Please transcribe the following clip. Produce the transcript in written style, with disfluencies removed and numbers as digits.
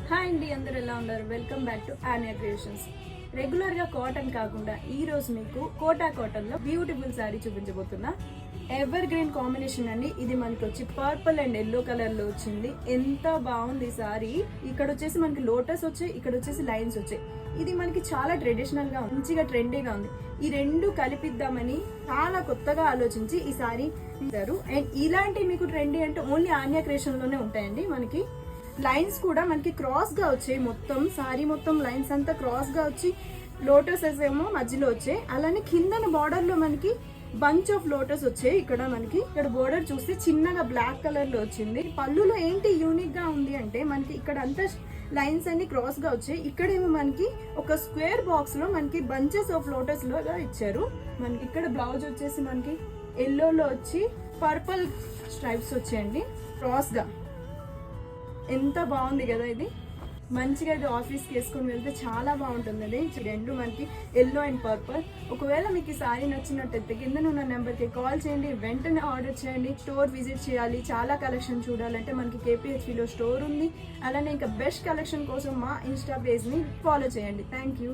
Hi అండి, అందరూ ఎలా ఉన్నారు? Welcome back to Aniya creations. Regular గా కాటన్ కాకుండా ఈ రోజు మీకు కోటా కాటన్ లో బ్యూటిఫుల్ శారీ చూపించబోతున్నా. ఎవర్ గ్రీన్ కాంబినేషన్ అండి. ఇది మనకి వచ్చి పర్పుల్ అండ్ ఎల్లో కలర్ లో వచ్చింది. ఎంత బాగుంది శారీ. ఇక్కడ వచ్చేసి మనకి లోటస్ వచ్చాయి, ఇక్కడ వచ్చేసి లైన్స్ వచ్చాయి. ఇది మనకి చాలా ట్రెడిషనల్ గా మంచిగా ట్రెండీగా ఉంది. ఈ రెండు కలిపిద్దామని చాలా కొత్తగా ఆలోచించి ఈ శారీ ఇస్తారు. అండ్ ఇలాంటి మీకు ట్రెండీ అంటే ఓన్లీ ఆనియా క్రియేషన్ లోనే ఉంటాయండి. మనకి లైన్స్ కూడా మనకి క్రాస్ గా వచ్చాయి. మొత్తం సారీ మొత్తం లైన్స్ అంతా క్రాస్ గా వచ్చి లోటసెస్ ఏమో మధ్యలో వచ్చాయి. అలానే కిందన బార్డర్ లో మనకి బంచ్ ఆఫ్ లోటస్ వచ్చాయి. ఇక్కడ బోర్డర్ చూస్తే చిన్నగా బ్లాక్ కలర్ లో వచ్చింది. పళ్ళులో ఏంటి యూనిక్ గా ఉంది అంటే మనకి ఇక్కడ అంతా లైన్స్ అన్ని క్రాస్ గా వచ్చాయి. ఇక్కడేమో మనకి ఒక స్క్వేర్ బాక్స్ లో మనకి బంచెస్ ఆఫ్ లోటస్ లో ఇచ్చారు. మనకి ఇక్కడ బ్లౌజ్ వచ్చేసి మనకి ఎల్లోలో వచ్చి పర్పుల్ స్ట్రైప్స్ వచ్చాయండి క్రాస్ గా. ఎంత బాగుంది కదా. ఇది మంచిగా ఇది ఆఫీస్కి వేసుకొని వెళ్తే చాలా బాగుంటుంది. రెండు మనకి ఎల్లో అండ్ పర్పుల్. ఒకవేళ మీకు ఈ సారీ నచ్చినట్టయితే కింద ఉన్న నెంబర్కి కాల్ చేయండి, వెంటనే ఆర్డర్ చేయండి. స్టోర్ విజిట్ చేయాలి, చాలా కలెక్షన్ చూడాలంటే మనకి KPHPలో స్టోర్ ఉంది. అలానే ఇంకా బెస్ట్ కలెక్షన్ కోసం మా ఇన్స్టా పేజ్ని ఫాలో చేయండి. Thank you.